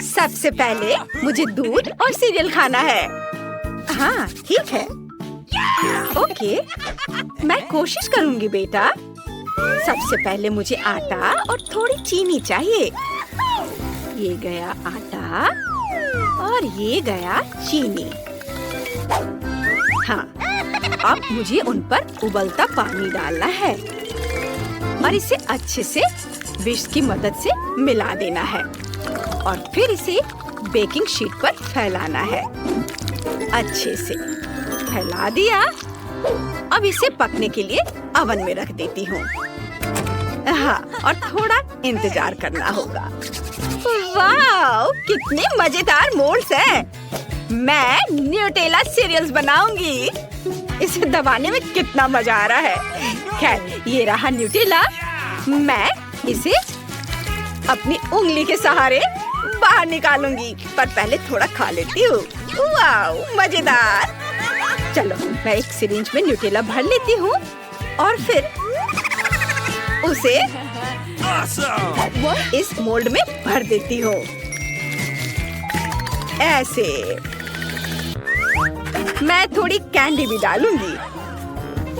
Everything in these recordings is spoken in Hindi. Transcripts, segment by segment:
सबसे पहले मुझे दूध और सीरियल खाना है। हाँ ठीक है, ओके, मैं कोशिश करूंगी बेटा। सबसे पहले मुझे आटा और थोड़ी चीनी चाहिए। ये गया आटा और ये गया चीनी। हाँ, अब मुझे उन पर उबलता पानी डालना है और इसे अच्छे से विस्क की मदद से मिला देना है और फिर इसे बेकिंग शीट पर फैलाना है। अच्छे से फैला दिया। अब इसे पकने के लिए ओवन में रख देती हूँ। हाँ, और थोड़ा इंतजार करना होगा। वाह, कितने मजेदार मोल्ड्स हैं। मैं न्यूटेला सीरियल्स बनाऊंगी। इसे दबाने में कितना मजा आ रहा है। खैर, ये रहा न्यूटेला। मैं इसे अपनी उंगली के सहारे बाहर निकालूंगी, पर पहले थोड़ा खा लेती हूँ। वाह, मजेदार। चलो, मैं एक सिरिंज में न्यूटेला भर लेती हूँ और फिर उसे इस मोल्ड में भर देती हूँ। ऐसे मैं थोड़ी कैंडी भी डालूंगी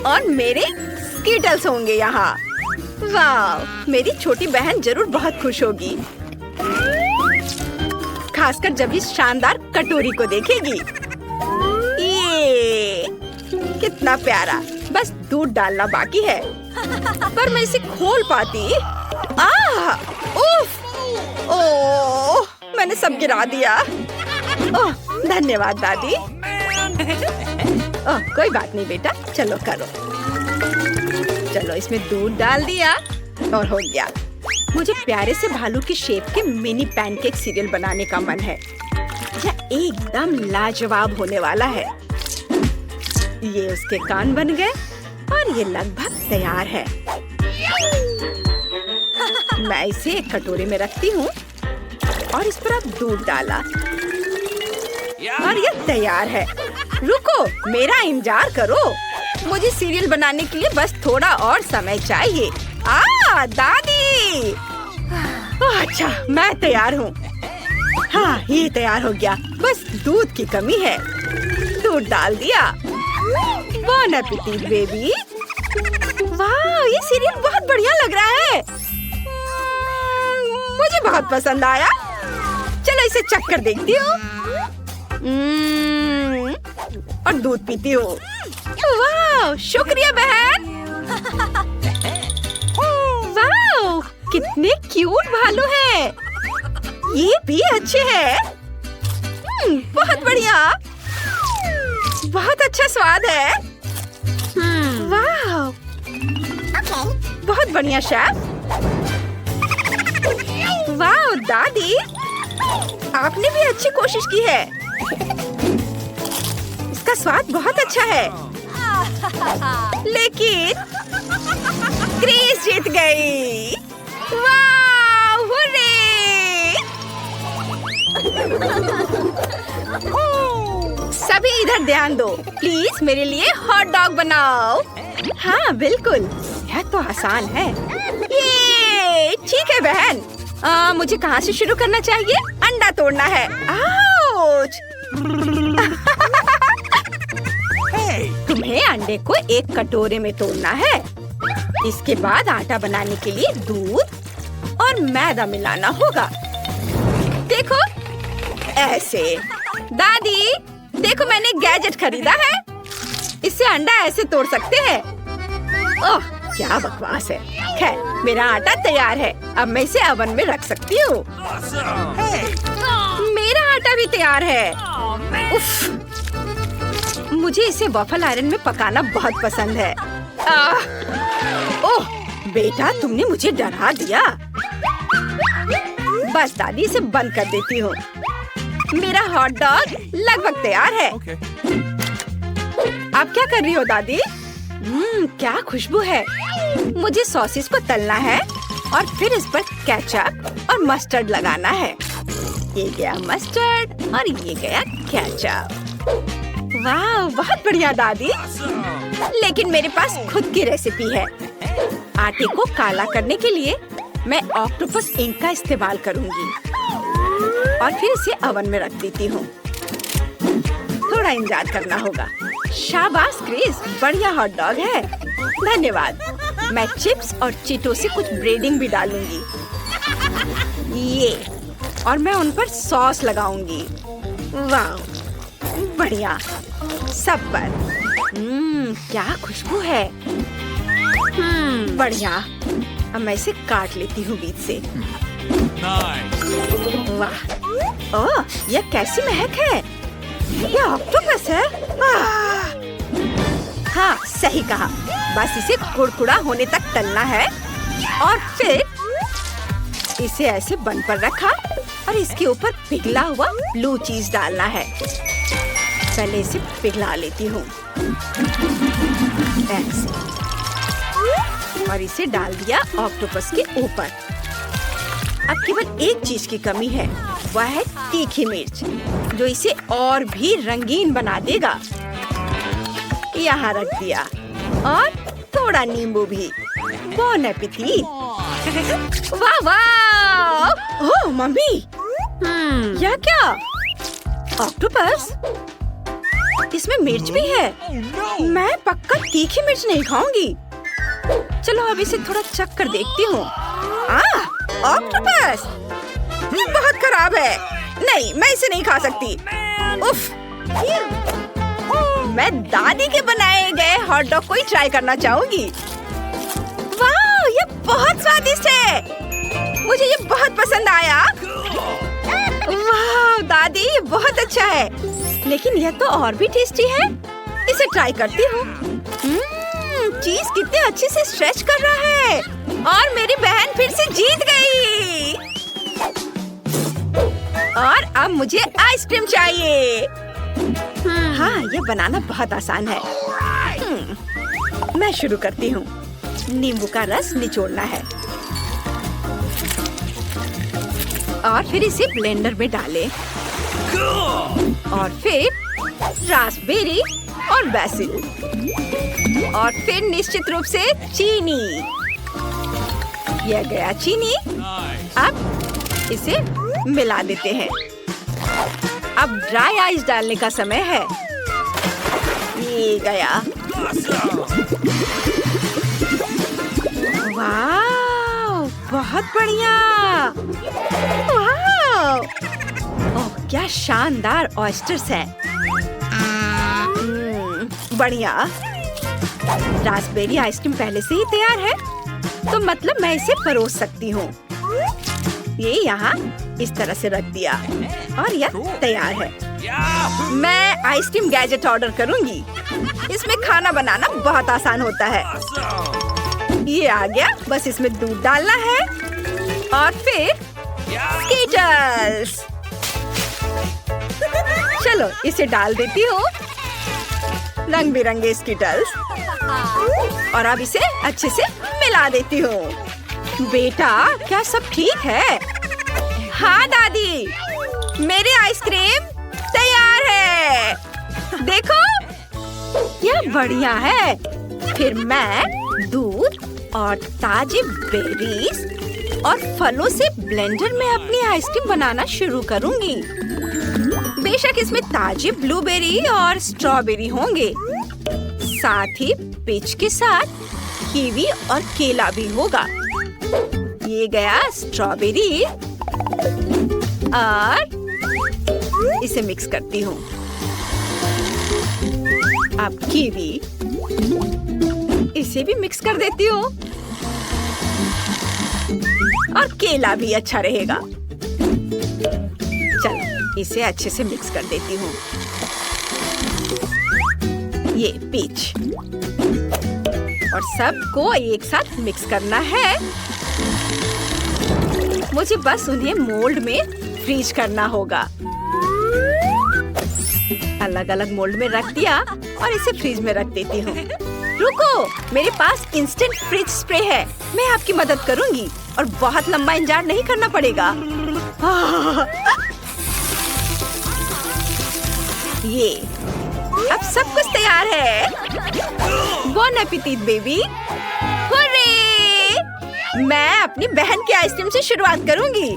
और मेरे स्कीटल्स होंगे यहाँ। वाह, मेरी छोटी बहन जरूर बहुत खुश होगी, खासकर जब इस शानदार कटोरी को देखेगी। ये कितना प्यारा। बस दूध डालना बाकी है, पर मैं इसे खोल पाती। उफ, ओह, मैंने सब गिरा दिया। ओह, धन्यवाद दादी। ओह, कोई बात नहीं बेटा, चलो करो। चलो, इसमें दूध डाल दिया और हो गया। मुझे प्यारे से भालू की शेप के मिनी पैनकेक सीरियल बनाने का मन है। यह एकदम लाजवाब होने वाला है। ये उसके कान बन गए और ये लगभग तैयार है। मैं इसे एक कटोरे में रखती हूँ और इस पर अब दूध डाला और ये तैयार है। रुको, मेरा इंतजार करो। मुझे सीरियल बनाने के लिए बस थोड़ा और समय चाहिए। दादी! अच्छा, मैं तैयार हूँ। हाँ, ये तैयार हो गया। बस दूध की कमी है। दूध डाल दिया। बॉन एपेटिट बेबी। वाह, ये सीरियल बहुत बढ़िया लग रहा है। मुझे बहुत पसंद आया। चलो, इसे चख कर देखती हूँ और दूध पीती हूँ। वाह, शुक्रिया बहन। वाह, कितने क्यूट भालू हैं। ये भी अच्छे हैं। बहुत बढ़िया, बहुत अच्छा स्वाद है। वाह, बहुत बढ़िया शेफ। वाह दादी, आपने भी अच्छी कोशिश की है। इसका स्वाद बहुत अच्छा है। लेकिन क्रिस जीत गई। वाह, हुर्रे! सभी इधर ध्यान दो। प्लीज मेरे लिए हॉट डॉग बनाओ। हाँ बिल्कुल, यह तो आसान है। ये ठीक है बहन। मुझे कहाँ से शुरू करना चाहिए? अंडा तोड़ना है। आउच! तुम्हें अंडे को एक कटोरे में तोड़ना है। इसके बाद आटा बनाने के लिए दूध और मैदा मिलाना होगा। देखो, ऐसे। दादी, देखो मैंने गैजेट खरीदा है। इससे अंडा ऐसे तोड़ सकते हैं। ओह, क्या बकवास है। खैर, मेरा आटा तैयार है। अब मैं इसे ओवन में रख सकती हूँ। मेरा आटा भी तैयार है। उफ, मुझे इसे वॉफल आयरन में पकाना बहुत पसंद है। ओह, बेटा तुमने मुझे डरा दिया। बस दादी, इसे बंद कर देती हूँ। मेरा हॉट डॉग लगभग तैयार है। आप क्या कर रही हो दादी? क्या खुशबू है। मुझे सॉसेस को तलना है और फिर इस पर केचप और मस्टर्ड लगाना है। ये गया मस्टर्ड और ये गया केचप। वाह, बहुत बढ़िया दादी। लेकिन मेरे पास खुद की रेसिपी है। आटे को काला करने के लिए मैं ऑक्टोपस इंक का इस्तेमाल करूंगी और फिर इसे ओवन में रख देती हूँ। थोड़ा इंतजार करना होगा। शाबाश क्रिस, बढ़िया हॉट डॉग है। धन्यवाद। मैं चिप्स और चीटो से कुछ ब्रेडिंग भी डालूंगी। ये, और मैं उन पर सॉस लगाऊंगी। वाह, बढ़िया। सब पर। क्या खुशबू है। बढ़िया। अब मैं इसे काट लेती हूँ बीच से। वाह, ओह, यह कैसी महक है। यह ऑक्टोपस है। हाँ, सही कहा। बस इसे कुड़कुड़ा होने तक तलना है और फिर इसे ऐसे बन पर रखा और इसके ऊपर पिघला हुआ ब्लू चीज डालना है। पहले इसे पिघला लेती हूँ ऐसे, और इसे डाल दिया ऑक्टोपस के ऊपर। अब केवल एक चीज की कमी है, वह है तीखी मिर्च, जो इसे और भी रंगीन बना देगा। यहाँ रख दिया, और थोड़ा नींबू भी। बॉन एपेटिट। वाह वाह! ओह मम्मी, यह क्या? ऑक्टोपस? इसमें मिर्च भी है। मैं पक्का तीखी मिर्च नहीं खाऊंगी। चलो अब इसे थोड़ा चख कर देखती हूँ। ऑक्टोपस! ये बहुत खराब है। नहीं, मैं इसे नहीं खा सकती। उफ! मैं दादी के बनाए गए हॉट डॉग को ही ट्राई करना चाहूंगी। वाह, ये बहुत स्वादिष्ट है। मुझे ये बहुत पसंद आया। वाह दादी, ये बहुत अच्छा है। लेकिन यह तो और भी टेस्टी है। इसे ट्राई करती हूँ। चीज कितने अच्छे से स्ट्रेच कर रहा है, और मेरी बहन फिर से जीत गई। और अब मुझे आइसक्रीम चाहिए। हाँ, ये बनाना बहुत आसान है। मैं शुरू करती हूँ। नींबू का रस निचोड़ना है और फिर इसे ब्लेंडर में डालें, और फिर रास्पबेरी और बेसिल, और फिर निश्चित रूप से चीनी। यह गया चीनी। अब इसे मिला देते हैं। अब ड्राई आइस डालने का समय है। ये गया। वाह, बहुत बढ़िया। वाह, ओह क्या शानदार ऑयस्टर्स हैं। बढ़िया। रास्पबेरी आइसक्रीम पहले से ही तैयार है, तो मतलब मैं इसे परोस सकती हूँ। ये यहाँ इस तरह से रख दिया और यह तैयार है। मैं आइसक्रीम गैजेट ऑर्डर करूँगी। इसमें खाना बनाना बहुत आसान होता है। ये आ गया, बस इसमें दूध डालना है और फिर स्कीटल्स। चलो इसे डाल देती हूँ, रंग बिरंगे स्कीटल्स, और अब इसे अच्छे से मिला देती हूँ। बेटा, क्या सब ठीक है? हाँ दादी, मेरी आइसक्रीम तैयार है। देखो, यह बढ़िया है। फिर मैं दूध और ताजे बेरीज और फलों से ब्लेंडर में अपनी आइसक्रीम बनाना शुरू करूंगी। बेशक इसमें ताजे ब्लूबेरी और स्ट्रॉबेरी होंगे, साथ ही पीच के साथ कीवी और केला भी होगा। ये गया स्ट्रॉबेरी, और इसे मिक्स करती हूँ। अब कीवी, इसे भी मिक्स कर देती हूँ, और केला भी अच्छा रहेगा। चलो इसे अच्छे से मिक्स कर देती हूँ। ये पीच, और सबको एक साथ मिक्स करना है। मुझे बस उन्हें मोल्ड में फ्रीज करना होगा। अलग अलग मोल्ड में रख दिया और इसे फ्रीज में रख देती हूँ। रुको, मेरे पास इंस्टेंट फ्रिज स्प्रे है। मैं आपकी मदद करूँगी और बहुत लंबा इंतजार नहीं करना पड़ेगा। ये, अब सब कुछ तैयार है। बॉन एपेटिट बेबी। हुर्रे! मैं अपनी बहन की आइसक्रीम से शुरुआत करूंगी।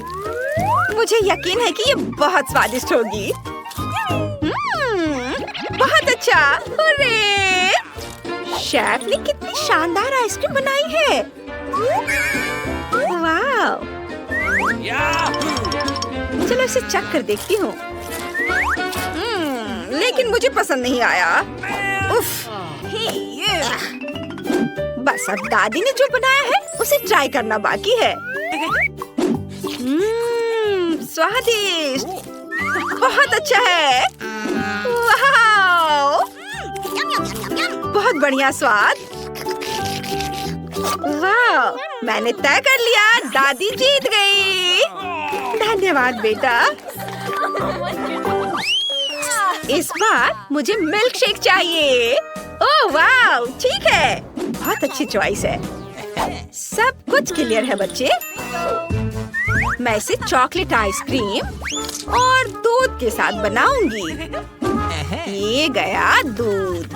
मुझे यकीन है कि ये बहुत स्वादिष्ट होगी। बहुत अच्छा। अरे शेफ ने कितनी शानदार आइसक्रीम बनाई है। वाह। चलो इसे चख कर देखती हूँ। लेकिन मुझे पसंद नहीं आया। उफ। बस अब दादी ने जो बनाया है उसे ट्राई करना बाकी है। स्वादिष्ट। बहुत अच्छा है। वाह, बहुत बढ़िया स्वाद। वाह, मैंने तय कर लिया, दादी जीत गई। धन्यवाद बेटा। इस बार मुझे मिल्क शेक चाहिए। ओह वाह, ठीक है, बहुत अच्छी चॉइस है। सब कुछ क्लियर है बच्चे। मैं इसे चॉकलेट आइसक्रीम और दूध के साथ बनाऊंगी। ये गया दूध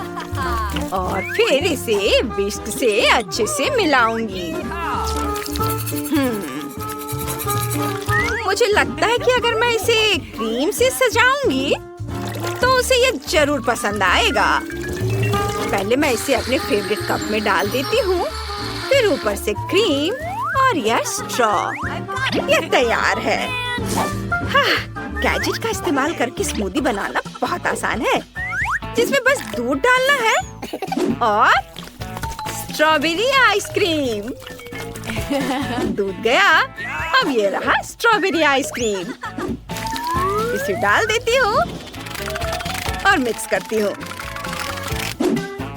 और फिर इसे विस्क से अच्छे से मिलाऊंगी। मुझे लगता है कि अगर मैं इसे क्रीम से सजाऊंगी तो उसे ये जरूर पसंद आएगा। पहले मैं इसे अपने फेवरेट कप में डाल देती हूँ, फिर ऊपर से क्रीम और यह स्ट्रॉ। यह तैयार है। गैजेट का इस्तेमाल करके स्मूदी बनाना बहुत आसान है, जिसमें बस दूध डालना है और स्ट्रॉबेरी आइसक्रीम। दूध गया, अब ये रहा स्ट्रॉबेरी आइसक्रीम। इसे डाल देती हूँ और मिक्स करती हूँ।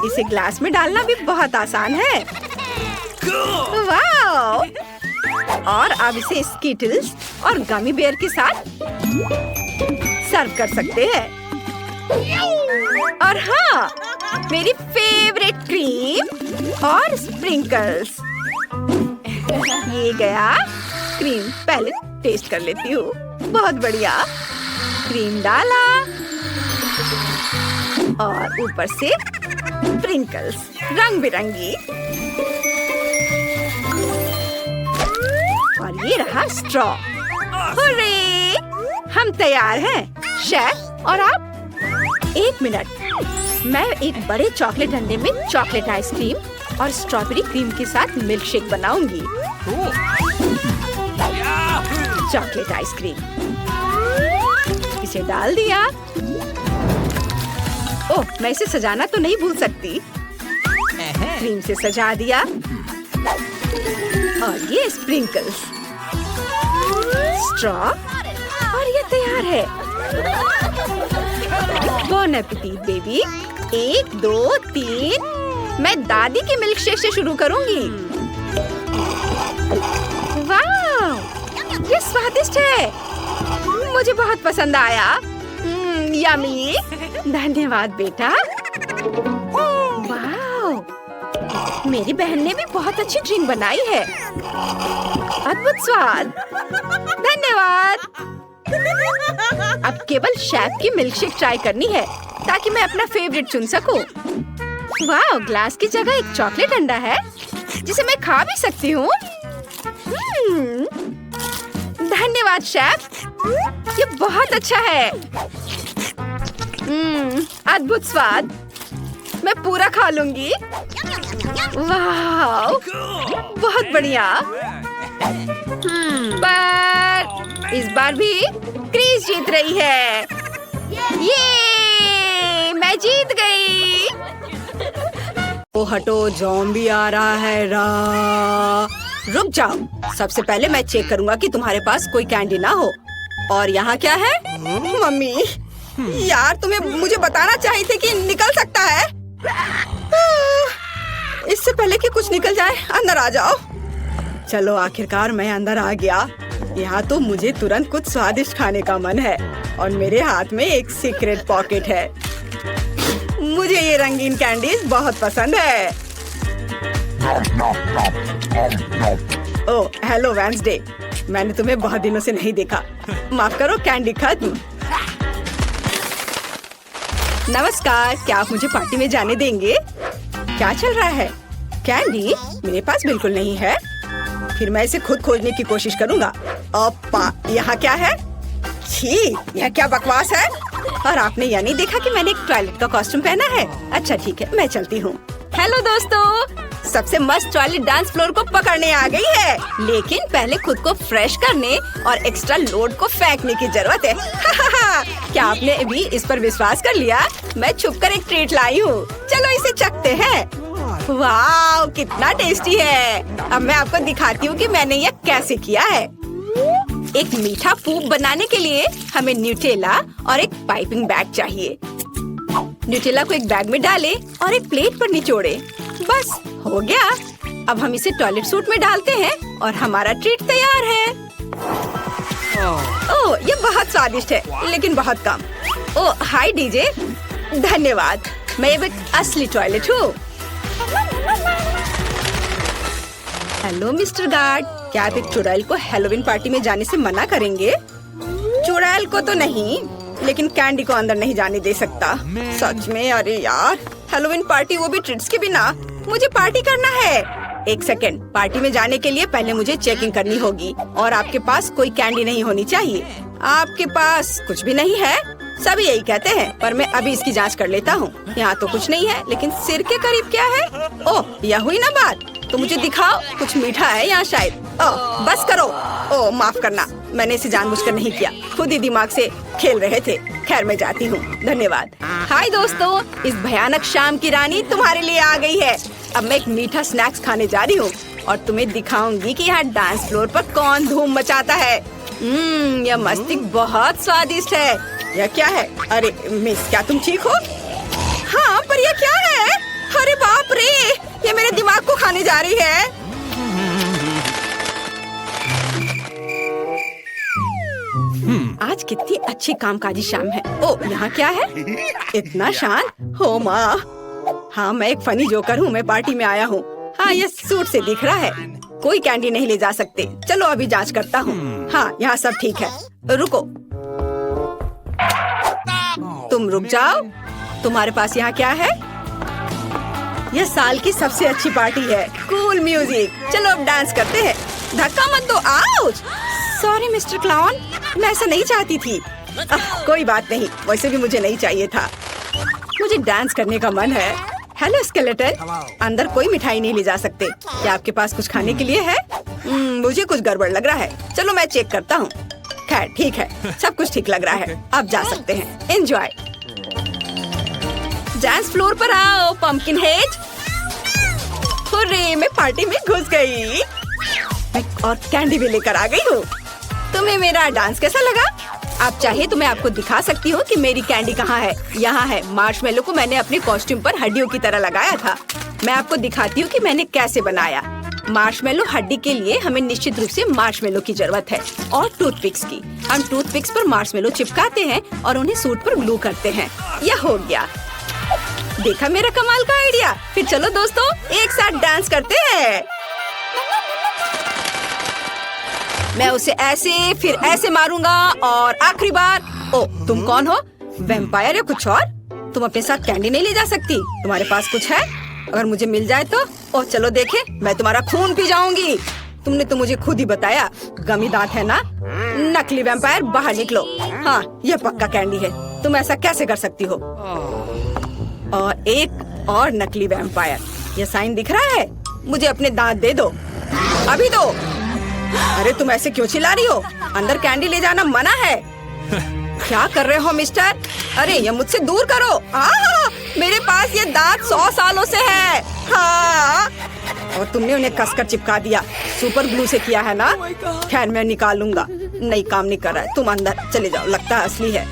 इसे ग्लास में डालना भी बहुत आसान है। वाह! और अब इसे स्कीटल्स और गमी बेयर के साथ सर्व कर सकते हैं। और हाँ, मेरी फेवरेट क्रीम और स्प्रिंकल्स। ये गया क्रीम। पहले टेस्ट कर लेती हूँ। बहुत बढ़िया। क्रीम डाला और ऊपर से स्प्रिंकल्स रंग बिरंगी। और ये रहा स्ट्रॉ। हुर्रे! हम तैयार हैं। शेफ और आप? एक मिनट। मैं एक बड़े चॉकलेट अंडे में चॉकलेट आइसक्रीम और स्ट्रॉबेरी क्रीम के साथ मिल्क शेक बनाऊंगी। चॉकलेट आइसक्रीम, इसे डाल दिया। ओह, मैं इसे सजाना तो नहीं भूल सकती। क्रीम से सजा दिया और ये स्प्रिंकल्स, स्ट्रॉ, और ये तैयार है। Bone appétit baby. 1 2 3। मैं दादी के मिल्क शेक से शुरू करूंगी। वाह, ये स्वादिष्ट है। मुझे बहुत पसंद आया। यम्मी। धन्यवाद बेटा। वाह, मेरी बहन ने भी बहुत अच्छी ड्रिंक बनाई है। अद्भुत स्वाद। धन्यवाद। अब केवल शेफ की मिल्कशेक ट्राई करनी है ताकि मैं अपना फेवरेट चुन सकूं। वाह, ग्लास की जगह एक चॉकलेट अंडा है जिसे मैं खा भी सकती हूँ। धन्यवाद शेफ, ये बहुत अच्छा है। अद्भुत स्वाद। मैं पूरा खा लूंगी। वाह, बहुत बढ़िया। पर इस बार भी क्रीज जीत रही है। ये मैं जीत गई। ओ हटो, ज़ॉम्बी आ रहा है। रुक जाओ। सबसे पहले मैं चेक करूंगा कि तुम्हारे पास कोई कैंडी ना हो। और यहाँ क्या है? मम्मी, यार तुम्हें मुझे बताना चाहिए थे कि निकल सकता है। इससे पहले कि कुछ निकल जाए, अंदर आ जाओ। चलो, आखिरकार मैं अंदर आ गया। यहाँ तो मुझे तुरंत कुछ स्वादिष्ट खाने का मन है और मेरे हाथ में एक सीक्रेट पॉकेट है। मुझे ये रंगीन कैंडीज बहुत पसंद है। ओह, हेलो वेंसडे। मैंने तुम्हें बहुत दिनों से नहीं देखा। माफ करो, कैंडी खत्म। नमस्कार, क्या आप मुझे पार्टी में जाने देंगे? क्या चल रहा है? कैंडी मेरे पास बिल्कुल नहीं है। फिर मैं इसे खुद खोजने की कोशिश करूँगा। ओप्पा, यहाँ क्या है? छी, यह क्या बकवास है? और आपने यह नहीं देखा कि मैंने एक टॉयलेट का कॉस्ट्यूम पहना है? अच्छा ठीक है, मैं चलती हूँ। हेलो दोस्तों, सबसे मस्त टॉयलेट डांस फ्लोर को पकड़ने आ गई है, लेकिन पहले खुद को फ्रेश करने और एक्स्ट्रा लोड को फेंकने की जरूरत है। क्या आपने अभी इस पर विश्वास कर लिया? मैं छुपकर एक ट्रीट लाई हूँ, चलो इसे चखते हैं। वाह, कितना टेस्टी है। अब मैं आपको दिखाती हूँ कि मैंने यह कैसे किया है। एक मीठा पूप बनाने के लिए हमें न्यूटेला और एक पाइपिंग बैग चाहिए। न्यूटेला को एक बैग में डालें और एक प्लेट पर निचोड़े। बस हो गया। अब हम इसे टॉयलेट सूट में डालते हैं और हमारा ट्रीट तैयार है। ओह, ये बहुत स्वादिष्ट है, लेकिन बहुत कम। ओह, हाय डीजे, धन्यवाद। मैं अब एक असली टॉयलेट हूँ। हेलो मिस्टर गार्ड, क्या आप एक चुड़ैल को हैलोवीन पार्टी में जाने से मना करेंगे? चुड़ैल को तो नहीं, लेकिन कैंडी को अंदर नहीं जाने दे सकता। सच में? अरे यार, हैलोवीन पार्टी, वो भी ट्रीट्स के बिना। मुझे पार्टी करना है। एक सेकेंड, पार्टी में जाने के लिए पहले मुझे चेकिंग करनी होगी और आपके पास कोई कैंडी नहीं होनी चाहिए। आपके पास कुछ भी नहीं है? सभी यही कहते हैं, पर मैं अभी इसकी जांच कर लेता हूँ। यहाँ तो कुछ नहीं है, लेकिन सिर के करीब क्या है? ओह, यह हुई ना बात। तो मुझे दिखाओ, कुछ मीठा है यहाँ शायद। ओह, बस करो। ओह, माफ करना, मैंने इसे जानबूझकर नहीं किया, खुद ही दिमाग से खेल रहे थे। खैर, मैं जाती हूँ, धन्यवाद। हाय दोस्तों, इस भयानक शाम की रानी तुम्हारे लिए आ गई है। अब मैं एक मीठा स्नैक्स खाने जा रही हूँ और तुम्हें दिखाऊंगी कि यहाँ डांस फ्लोर पर कौन धूम मचाता है। यह मस्तिष्क बहुत स्वादिष्ट है। यह क्या है? अरे मिस, क्या तुम ठीक हो? हाँ, पर यह क्या है? अरे बाप रे, ये मेरे दिमाग को खाने जा रही है। आज कितनी अच्छी कामकाजी शाम है। ओह, यहाँ क्या है? इतना शांत। हो माँ, हाँ, मैं एक फनी जोकर हूँ, मैं पार्टी में आया हूँ। हाँ, ये सूट से दिख रहा है। कोई कैंडी नहीं ले जा सकते। चलो अभी जांच करता हूँ। हाँ, यहाँ सब ठीक है। रुको, तुम रुक जाओ। तुम्हारे पास यहाँ क्या है? यह साल की सबसे अच्छी पार्टी है। Cool music. चलो अब डांस करते हैं। धक्का मत दो। आउच! सॉरी मिस्टर क्लाउन, मैं ऐसा नहीं चाहती थी। कोई बात नहीं, वैसे भी मुझे नहीं चाहिए था। मुझे डांस करने का मन है। हेलो स्केलेटन, अंदर कोई मिठाई नहीं ले जा सकते। क्या आपके पास कुछ खाने के लिए है? मुझे कुछ गड़बड़ लग रहा है। चलो मैं चेक करता हूँ। खैर ठीक है, सब कुछ ठीक लग रहा है। अब जा सकते हैं। एंजॉय। डांस फ्लोर पर आओ पंपकिन हेड। हुर्रे, मैं पार्टी में घुस गई। मैं और कैंडी भी लेकर आ गई हूँ। तुम्हें मेरा डांस कैसा लगा? आप चाहे तो मैं आपको दिखा सकती हूँ कि मेरी कैंडी कहाँ है। यहाँ है। मार्शमेलो को मैंने अपने कॉस्ट्यूम पर हड्डियों की तरह लगाया था। मैं आपको दिखाती हूँ कि मैंने कैसे बनाया। मार्शमेलो हड्डी के लिए हमें निश्चित रूप से मार्शमेलो की जरूरत है और टूथपिक्स की। हम टूथपिक्स पर मार्शमेलो चिपकाते हैं और उन्हें सूट पर ग्लू करते हैं। यह हो गया। देखा मेरा कमाल का आइडिया? फिर चलो दोस्तों, एक साथ डांस करते हैं। मैं उसे ऐसे फिर ऐसे मारूंगा और आखिरी बार। ओ, तुम कौन हो? वैम्पायर या कुछ और? तुम अपने साथ कैंडी नहीं ले जा सकती। तुम्हारे पास कुछ है? अगर मुझे मिल जाए तो। ओ, चलो देखे, मैं तुम्हारा खून पी जाऊंगी। तुमने तो मुझे खुद ही बताया, गमी दांत है ना? नकली वैम्पायर, बाहर निकलो। हाँ, यह पक्का कैंडी है। तुम ऐसा कैसे कर सकती हो? और एक और नकली वैम्पायर। यह साइन दिख रहा है? मुझे अपने दांत दे दो, अभी दो। अरे तुम ऐसे क्यों चिल्ला रही हो? अंदर कैंडी ले जाना मना है। क्या कर रहे हो मिस्टर? अरे ये मुझसे दूर करो। मेरे पास ये दांत 100 सालों से है। हाँ, और तुमने उन्हें कसकर चिपका दिया। सुपर ग्लू से किया है ना? खैर मैं निकालूंगा। नहीं, काम नहीं कर रहा है। तुम अंदर चले जाओ, लगता है असली है।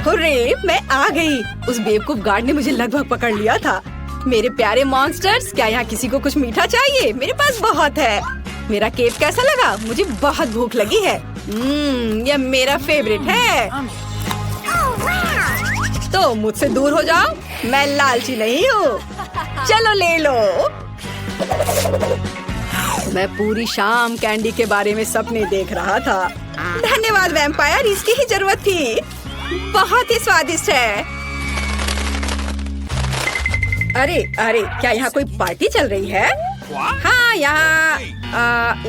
हुर्रे, मैं आ गई। उस बेवकूफ गार्ड ने मुझे लगभग पकड़ लिया था। मेरे प्यारे मॉन्स्टर्स, क्या यहाँ किसी को कुछ मीठा चाहिए? मेरे पास बहुत है। मेरा केक कैसा लगा? मुझे बहुत भूख लगी है। यह मेरा फेवरेट है। तो मुझसे दूर हो जाओ, मैं लालची नहीं हूँ। चलो ले लो। मैं पूरी शाम कैंडी के बारे में सपने देख रहा था। धन्यवाद वैम्पायर, इसकी ही जरूरत थी। बहुत ही स्वादिष्ट है। अरे अरे, क्या यहाँ कोई पार्टी चल रही है? हाँ, यहाँ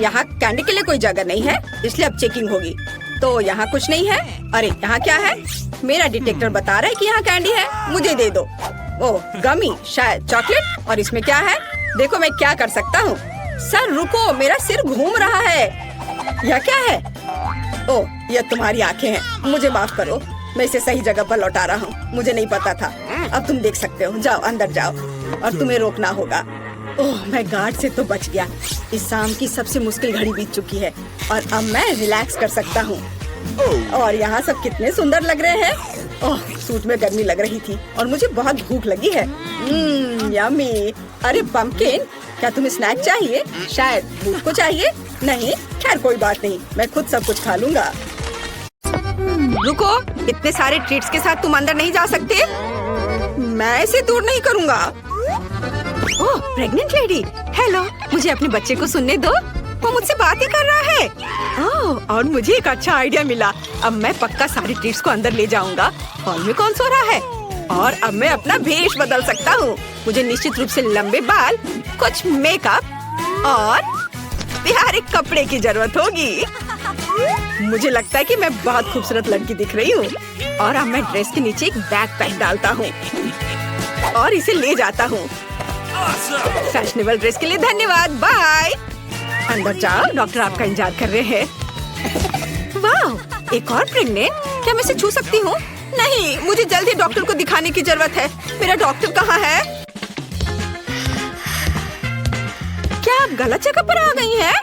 यहाँ कैंडी के लिए कोई जगह नहीं है, इसलिए अब चेकिंग होगी। तो यहाँ कुछ नहीं है। अरे यहाँ क्या है? मेरा डिटेक्टर बता रहा है कि यहाँ कैंडी है, मुझे दे दो। ओह गमी, शायद चॉकलेट। और इसमें क्या है? देखो मैं क्या कर सकता हूँ। सर रुको, मेरा सिर घूम रहा है। यह क्या है? ओह यह तुम्हारी आंखें हैं, मुझे माफ करो। मैं इसे सही जगह पर लौटा रहा हूँ, मुझे नहीं पता था। अब तुम देख सकते हो, जाओ अंदर जाओ और तुम्हें रोकना होगा। ओह मैं गार्ड से तो बच गया। इस शाम की सबसे मुश्किल घड़ी बीत चुकी है और अब मैं रिलैक्स कर सकता हूँ। और यहाँ सब कितने सुंदर लग रहे हैं। ओह सूट में गर्मी लग रही थी और मुझे बहुत भूख लगी है। यम्मी। अरे पंपकिन, क्या तुम्हें स्नैक चाहिए? शायद भूख को चाहिए। नहीं, खैर कोई बात नहीं, मैं खुद सब कुछ खा लूंगा। रुको, इतने सारे ट्रीट्स के साथ तुम अंदर नहीं जा सकते। मैं इसे दूर नहीं करूँगा। ओह प्रेग्नेंट लेडी, हेलो। मुझे अपने बच्चे को सुनने दो, वो मुझसे बात ही कर रहा है। ओह और मुझे एक अच्छा आइडिया मिला। अब मैं पक्का सारी ट्रीट्स को अंदर ले जाऊंगा। हॉल में कौन सो रहा है? और अब मैं अपना भेष बदल सकता हूँ। मुझे निश्चित रूप से लंबे बाल, कुछ मेकअप और प्यारे कपड़े की जरूरत होगी। मुझे लगता है कि मैं बहुत खूबसूरत लड़की दिख रही हूँ। और अब मैं ड्रेस के नीचे एक बैकपैक डालता हूँ और इसे ले जाता हूँ। फैशनेबल ड्रेस के लिए धन्यवाद, बाय। अंदर जाओ, डॉक्टर आपका इंतजार कर रहे हैं। वाह, एक और प्रेग्नेंट। क्या मैं इसे छू सकती हूँ? नहीं, मुझे जल्द ही डॉक्टर को दिखाने की जरूरत है। मेरा डॉक्टर कहाँ है? क्या आप गलत जगह पर आ गई हैं?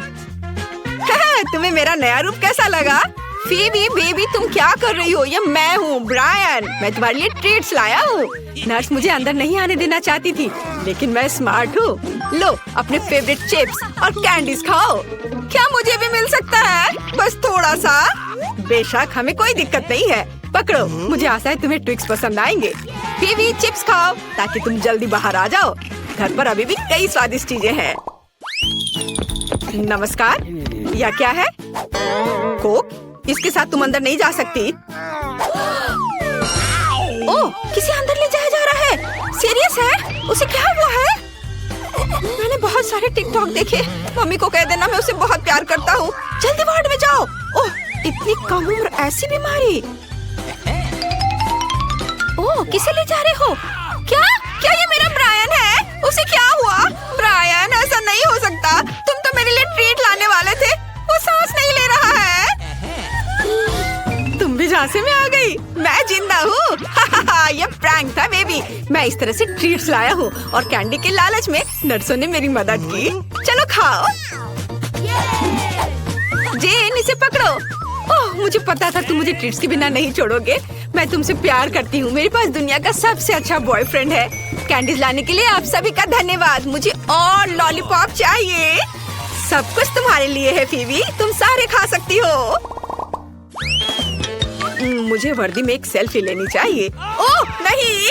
तुम्हें मेरा नया रूप कैसा लगा? फीबी बेबी, तुम क्या कर रही हो? ये मैं हूँ ब्रायन। मैं तुम्हारे लिए ट्रीट्स लाया हूँ। नर्स मुझे अंदर नहीं आने देना चाहती थी, लेकिन मैं स्मार्ट हूँ। लो अपने फेवरेट चिप्स और कैंडीज खाओ। क्या मुझे भी मिल सकता है? बस थोड़ा सा। बेशक, हमें कोई दिक्कत नहीं है। पकड़ो, मुझे आशा है तुम्हें ट्विक्स पसंद आएंगे। फीबी चिप्स खाओ ताकि तुम जल्दी बाहर आ जाओ। घर पर अभी भी कई स्वादिष्ट चीजें हैं। नमस्कार, यह क्या है? कोक? इसके साथ तुम अंदर नहीं जा सकती। ओह, किसी अंदर ले जाया जा रहा है। सीरियस है? उसे क्या हुआ है? मैंने बहुत सारे टिकटॉक देखे। मम्मी को कह देना मैं उसे बहुत प्यार करता हूँ। जल्दी वार्ड में जाओ। ओह, इतनी कम उम्र, ऐसी बीमारी। ओह, किसे ले जा रहे हो? क्या क्या ये मेरा ब्रायन है? उसे क्या हुआ? ब्रायन, ऐसा नहीं हो सकता। तुम तो मेरे लिए ट्रीट लाने वाले थे। वो सांस नहीं ले रहा है। तुम भी झांसे में आ गई। मैं जिंदा हूँ। ये प्रैंक था बेबी। मैं इस तरह से ट्रीट्स लाया हूँ और कैंडी के लालच में नर्सों ने मेरी मदद की। चलो खाओ। जेन, इसे पकड़ो। ओह, मुझे पता था तुम मुझे ट्रीट्स के बिना नहीं छोड़ोगे। मैं तुमसे प्यार करती हूँ। मेरे पास दुनिया का सबसे अच्छा बॉयफ्रेंड है। कैंडीज लाने के लिए आप सभी का धन्यवाद। मुझे और लॉलीपॉप चाहिए। सब कुछ तुम्हारे लिए है फीबी, तुम सारे खा सकती हो। मुझे वर्दी में एक सेल्फी लेनी चाहिए। ओह नहीं,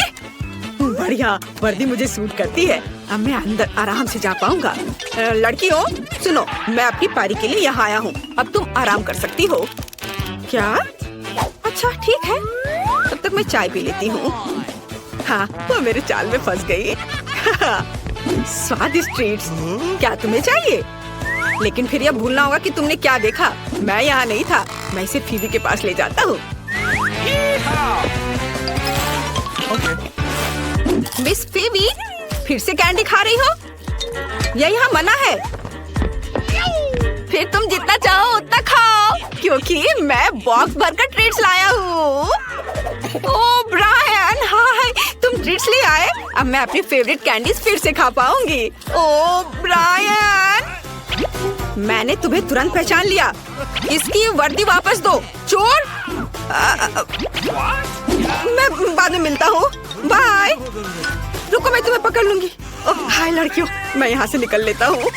बढ़िया, वर्दी मुझे सूट करती है। अब मैं अंदर आराम से जा पाऊंगा। लड़कियों सुनो, मैं अपनी पारी के लिए यहाँ आया हूँ। अब तुम आराम कर सकती हो। क्या? अच्छा ठीक है, तब तक मैं चाय पी लेती हूँ। हाँ, वो मेरे चाल में फंस गई। स्वादिष्ट ट्रीट्स, क्या तुम्हें चाहिए? लेकिन फिर यह भूलना होगा कि तुमने क्या देखा। मैं यहाँ नहीं था। मैं इसे फीबी के पास ले जाता हूँ। मिस फीबी, फिर से कैंडी खा रही हो? यह यहाँ मना है। फिर तुम जितना चाहो उतना खाओ, क्योंकि मैं बॉक्स भरकर ट्रीट्स लाया हूँ। ओह ब्रायन, हाय, तुम ट्रीट्स ले आए। अब मैं अपनी फेवरेट कैंडीज फिर से खा पाऊंगी। ओह ब्रायन, मैंने तुम्हें तुरंत पहचान लिया। इसकी वर्दी वापस दो, चोर। मैं बाद में मिलता हूँ, बाय। रुको, मैं तुम्हें पकड़ लूंगी। ओह हाय लड़कियों, मैं यहाँ से निकल लेता हूँ।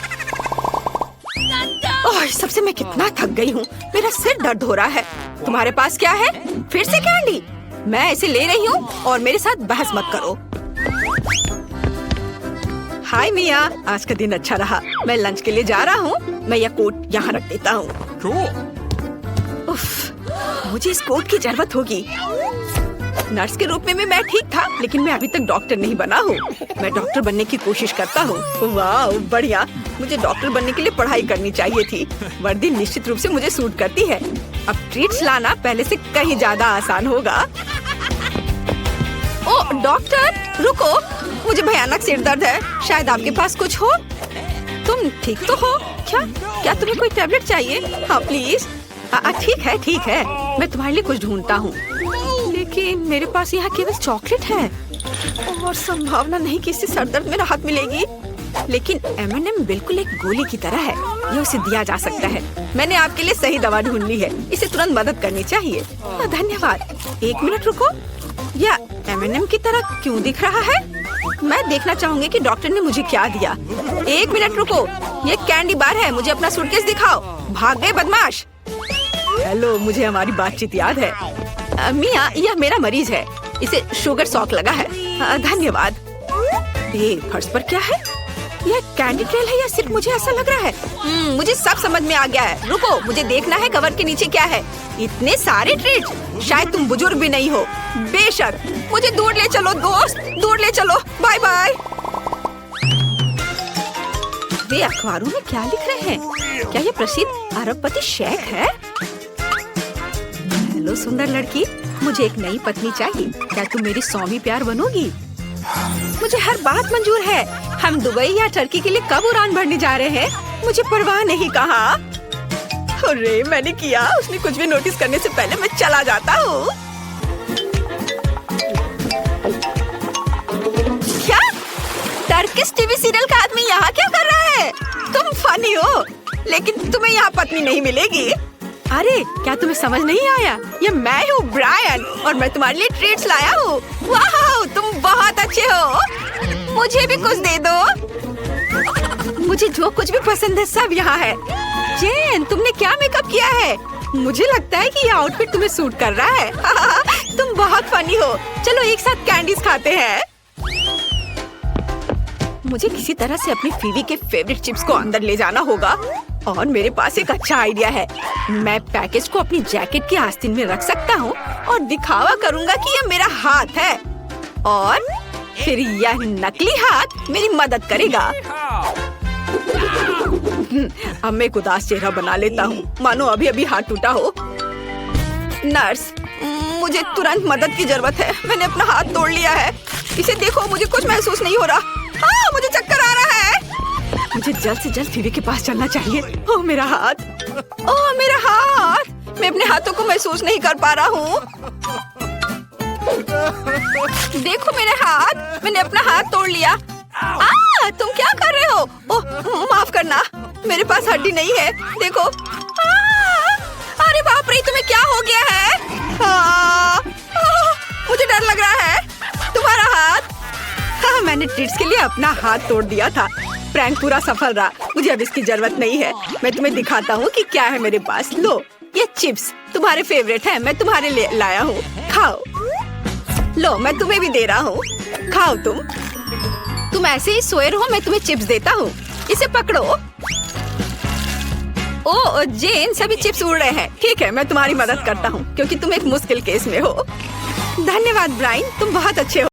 ओह, सबसे मैं कितना थक गई हूँ। मेरा सिर दर्द हो रहा है। तुम्हारे पास क्या है? फिर से कैंडी? मैं इसे ले रही हूँ और मेरे साथ बहस मत करो। हाय मिया, आज का दिन अच्छा रहा। मैं लंच के लिए जा रहा हूँ। मैं यह कोट यहाँ रख देता हूँ। मुझे इस कोट की जरूरत होगी। नर्स के रूप में मैं ठीक था, लेकिन मैं अभी तक डॉक्टर नहीं बना हूँ। मैं डॉक्टर बनने की कोशिश करता हूँ। वाह बढ़िया, मुझे डॉक्टर बनने के लिए पढ़ाई करनी चाहिए थी। वर्दी निश्चित रूप से मुझे सूट करती है। अब ट्रीट्स लाना पहले से कहीं ज्यादा आसान होगा। ओ डॉक्टर रुको, मुझे भयानक सिर दर्द है। शायद आपके पास कुछ हो। तुम ठीक तो हो क्या? क्या तुम्हें कोई टैबलेट चाहिए? हाँ प्लीज। ठीक है, मैं तुम्हारे लिए कुछ ढूंढता हूँ। लेकिन मेरे पास यहाँ केवल चॉकलेट है और संभावना नहीं कि इससे सर दर्द में राहत मिलेगी। लेकिन M&M बिल्कुल एक गोली की तरह है, ये उसे दिया जा सकता है। मैंने आपके लिए सही दवा ढूंढ ली है, इसे तुरंत मदद करनी चाहिए। धन्यवाद। 1 मिनट रुको, यह M&M की तरह क्यों दिख रहा है? मैं देखना चाहूंगी कि डॉक्टर ने मुझे क्या दिया। 1 मिनट रुको, ये कैंडी बार है। मुझे अपना सूटकेस दिखाओ। भाग गए बदमाश। हेलो, मुझे हमारी बातचीत याद है। मिया, यह मेरा मरीज है, इसे शुगर शॉक लगा है। धन्यवाद। ये फर्श पर क्या है? यह कैंडी ट्रेल है या सिर्फ मुझे ऐसा लग रहा है? मुझे सब समझ में आ गया है। रुको, मुझे देखना है कवर के नीचे क्या है। इतने सारे ट्रीट्स, शायद तुम बुजुर्ग भी नहीं हो। बेशक, मुझे दूर ले चलो दोस्त, दूर ले चलो। Bye bye. वे अखबारों में क्या लिख रहे हैं? क्या ये प्रसिद्ध अरबपति शेख है? हेलो सुंदर लड़की, मुझे एक नई पत्नी चाहिए। क्या तुम मेरी स्वामी प्यार बनोगी? मुझे हर बात मंजूर है। हम दुबई या टर्की के लिए कब उड़ान भरने जा रहे हैं? मुझे परवाह नहीं कहा। अरे मैंने किया। उसने कुछ भी नोटिस करने से पहले मैं चला जाता हूँ। क्या? टर्किश टीवी सीरियल का आदमी यहाँ क्या कर रहा है? तुम फनी हो, लेकिन तुम्हें यहाँ पत्नी नहीं मिलेगी। अरे क्या तुम्हें समझ नहीं आया? ये मैं हूँ ब्रायन और मैं तुम्हारे लिए ट्रीट्स लाया हूँ। वाह, तुम बहुत अच्छे हो। मुझे भी कुछ दे दो। मुझे जो कुछ भी पसंद है सब यहाँ है। जेन, तुमने क्या मेकअप किया है? मुझे लगता है कि ये आउटफिट तुम्हें सूट कर रहा है। तुम बहुत फनी हो। चलो एक साथ कैंडीज खाते हैं। मुझे किसी तरह से अपनी फीवी के फेवरेट चिप्स को अंदर ले जाना होगा और मेरे पास एक अच्छा आइडिया है। मैं पैकेज को अपनी जैकेट की आस्तीन में रख सकता हूँ और दिखावा करूँगा कि ये मेरा हाथ है और फिर यह नकली हाथ मेरी मदद करेगा। अब मैं एक उदास चेहरा बना लेता हूँ, मानो अभी अभी हाथ टूटा हो। नर्स, मुझे तुरंत मदद की जरूरत है। मैंने अपना हाथ तोड़ लिया है। इसे देखो, मुझे कुछ महसूस नहीं हो रहा। हाँ, मुझे चक्कर आ रहा है। मुझे जल्द से जल्द फीवी के पास चलना चाहिए। ओह मेरा हाथ, ओह मेरा हाथ। मैं अपने हाथों को महसूस नहीं कर पा रहा हूँ। देखो मेरे हाथ, मैंने अपना हाथ तोड़ लिया। तुम क्या कर रहे हो? ओह माफ करना, मेरे पास हड्डी नहीं है। देखो। अरे बाप रे, तुम्हें क्या हो गया है? मुझे डर लग रहा है। तुम्हारा हाथ। हाँ, मैंने ट्रीट्स के लिए अपना हाथ तोड़ दिया था। प्रैंक पूरा सफल रहा। मुझे अब इसकी जरूरत नहीं है। मैं तुम्हें दिखाता हूँ कि क्या है मेरे पास। लो, ये चिप्स तुम्हारे फेवरेट है, मैं तुम्हारे लिए लाया हूँ। खाओ। लो, मैं तुम्हें भी दे रहा हूँ, खाओ। तुम ऐसे ही सोए रहो, मैं तुम्हें चिप्स देता हूँ। इसे पकड़ो। ओ जेन, सभी चिप्स उड़ रहे हैं। ठीक है, मैं तुम्हारी मदद करता हूँ क्योंकि तुम एक मुश्किल केस में हो। धन्यवाद ब्रायन, तुम बहुत अच्छे हो।